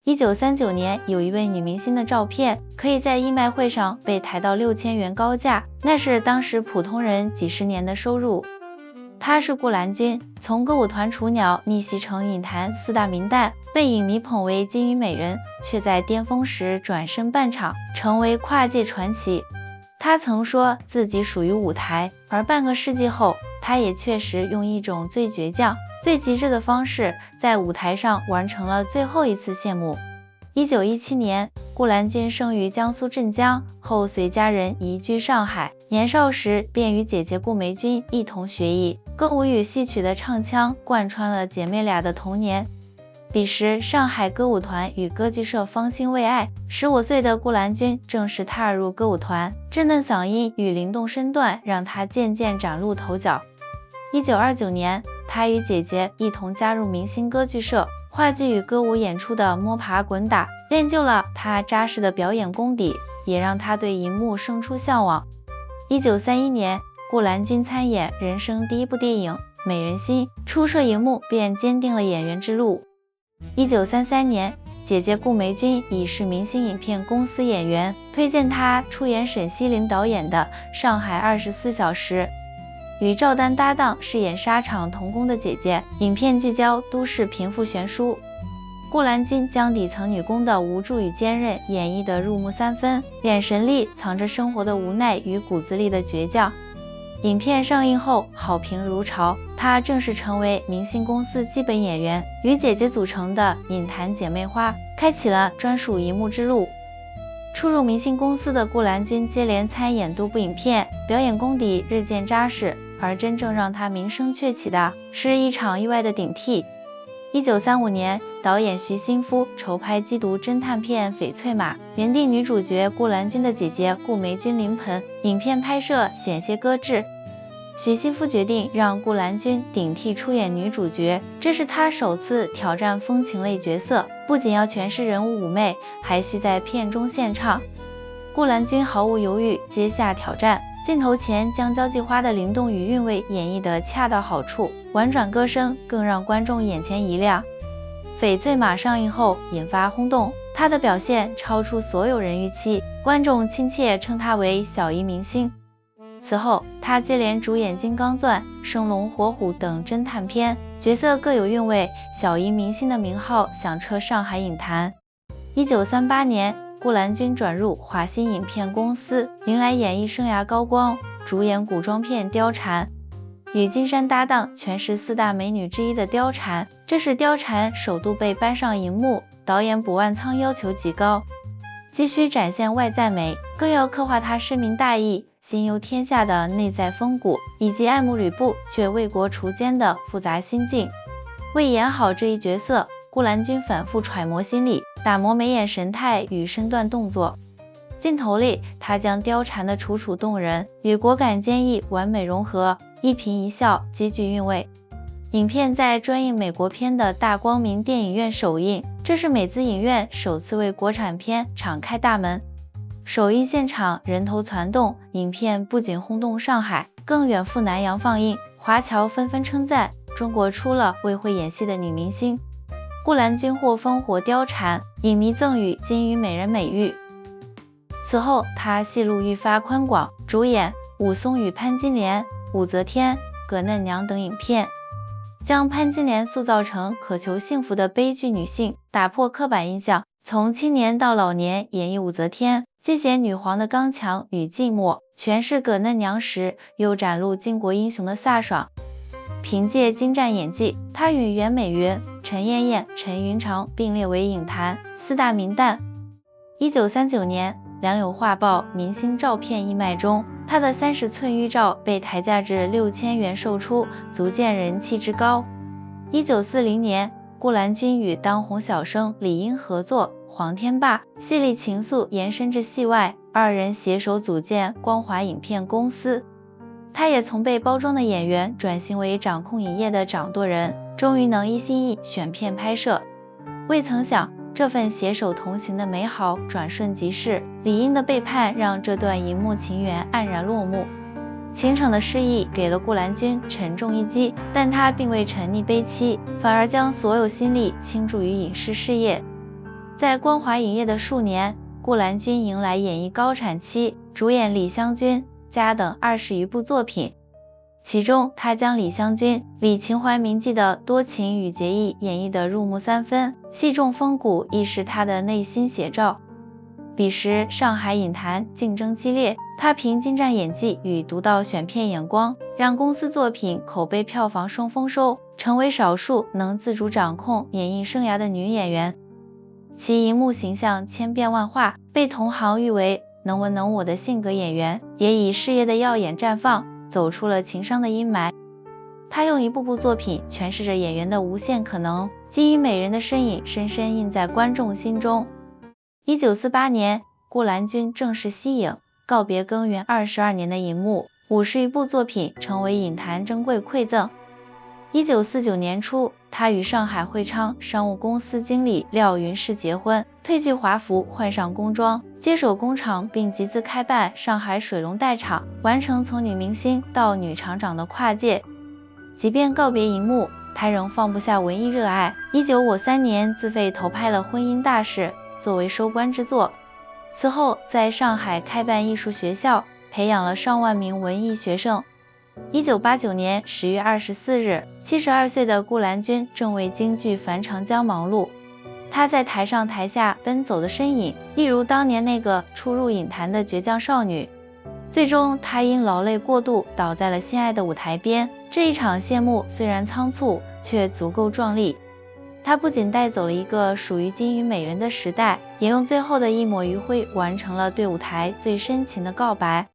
1939年，有一位女明星的照片可以在义卖会上被抬到6000元高价，那是当时普通人几十年的收入。她是顾兰君，从歌舞团雏鸟逆袭成影坛4大名旦，被影迷捧为金鱼美人，却在巅峰时转身半场，成为跨界传奇。她曾说自己属于舞台，而半个世纪后，她也确实用一种最倔强、最极致的方式，在舞台上完成了最后一次谢幕。1917年，顾兰君生于江苏镇江，后随家人移居上海。年少时便与姐姐顾梅君一同学艺，歌舞与戏曲的唱腔贯穿了姐妹俩的童年。彼时，上海歌舞团与歌剧社方兴未艾，15岁的顾兰君正式踏入歌舞团，稚嫩嗓音与灵动身段让她渐渐崭露头角。1929年，她与姐姐一同加入明星歌剧社，话剧与歌舞演出的摸爬滚打，练就了她扎实的表演功底，也让她对荧幕生出向往。1931年，顾兰君参演人生第一部电影《美人心》，初涉荧幕便坚定了演员之路。1933年，姐姐顾梅君已是明星影片公司演员，推荐她出演沈西林导演的《上海24小时》，与赵丹搭档饰演沙场童工的姐姐。影片聚焦都市贫富悬殊，顾兰君将底层女工的无助与坚韧演绎得入木三分，眼神里藏着生活的无奈与骨子里的倔强。影片上映后好评如潮，她正式成为明星公司基本演员，与姐姐组成的影坛姐妹花开启了专属荧幕之路。初入明星公司的顾兰君接连参演多部影片，表演功底日渐扎实，而真正让她名声鹊起的是一场意外的顶替。1935年，导演徐新夫筹拍缉毒侦探片《翡翠马》，原定女主角顾兰君的姐姐顾梅君临盆，影片拍摄险些搁置。徐新夫决定让顾兰君顶替出演女主角，这是她首次挑战风情类角色，不仅要诠释人物妩媚，还需在片中献唱。顾兰君毫无犹豫接下挑战，镜头前将交际花的灵动与韵味演绎得恰到好处，婉转歌声更让观众眼前一亮。翡翠马上映后引发轰动，她的表现超出所有人预期，观众亲切称她为小姨明星。此后，她接连主演《金刚钻》《生龙活虎》等侦探片，角色各有韵味，小姨明星的名号响彻上海影坛。1938年，顾兰君转入华星影片公司，迎来演艺生涯高光，主演古装片《貂蝉》，与金珊搭档全是4大美女之一的貂蝉，这是貂蝉首度被搬上荧幕，导演卜万仓要求极高，既需展现外在美，更要刻画她深明大义、心忧天下的内在风骨，以及爱慕吕布却为国除奸的复杂心境。为演好这一角色，顾兰君反复揣摩心理，打磨眉眼神态与身段动作。镜头里，她将貂蝉的楚楚动人与果敢坚毅完美融合，一颦一笑极具韵味。影片在专映美国片的大光明电影院首映，这是美资影院首次为国产片敞开大门。首映现场人头攒动，影片不仅轰动上海，更远赴南洋放映，华侨纷纷称赞中国出了为会演戏的女明星。顾兰君获封活貂蝉，影迷赠予金鱼美人美誉。此后，她戏路愈发宽广，主演《武松与潘金莲》《武则天》《葛嫩娘》等影片，将潘金莲塑造成渴求幸福的悲剧女性，打破刻板印象，从青年到老年演绎武则天，既写女皇的刚强与寂寞，诠释葛嫩娘时又展露巾帼英雄的飒爽。凭借精湛演技，她与袁美云、陈燕燕、陈云长并列为影坛4大名旦。1939年，良友画报明星照片义卖中，她的30寸玉照被抬价至6000元售出，足见人气之高。1940年，顾兰君与当红小生李英合作《黄天霸》，戏里情愫延伸至戏外，二人携手组建光华影片公司。她也从被包装的演员转型为掌控影业的掌舵人，终于能一心一意选片拍摄。未曾想，这份携手同行的美好转瞬即逝，李英的背叛让这段荧幕情缘黯然落幕。情场的失意给了顾兰君沉重一击，但她并未沉溺悲戚，反而将所有心力倾注于影视事业。在光华影业的数年，顾兰君迎来演艺高产期，主演李香君、家等20余部作品。其中，他将李香君、李秦淮铭记的多情与结义演绎得入木三分，戏中风骨亦是他的内心写照。彼时，上海影坛竞争激烈，他凭精湛演技与独到选片眼光，让公司作品口碑票房双丰收，成为少数能自主掌控演艺生涯的女演员。其荧幕形象千变万化，被同行誉为能文能武的性格演员，也以事业的耀眼绽放，走出了情商的阴霾。他用一部部作品诠释着演员的无限可能，基于美人的身影深深印在观众心中。1948年，顾兰君正式息影，告别耕耘22年的荧幕，50余部作品成为影坛珍贵馈赠。1949年初，他与上海汇昌商务公司经理廖云士结婚，褪去华服，换上工装，接手工厂，并集资开办上海水龙代厂，完成从女明星到女厂长的跨界。即便告别荧幕，他仍放不下文艺热爱。1953年，自费投拍了《婚姻大事》作为收官之作。此后，在上海开办艺术学校，培养了上万名文艺学生。1989年10月24日，72岁的顾兰君正为京剧《樊长江》忙碌。她在台上台下奔走的身影，一如当年那个初入影坛的倔强少女。最终，她因劳累过度倒在了心爱的舞台边。这一场谢幕虽然仓促，却足够壮丽。她不仅带走了一个属于金鱼美人的时代，也用最后的一抹余晖完成了对舞台最深情的告白。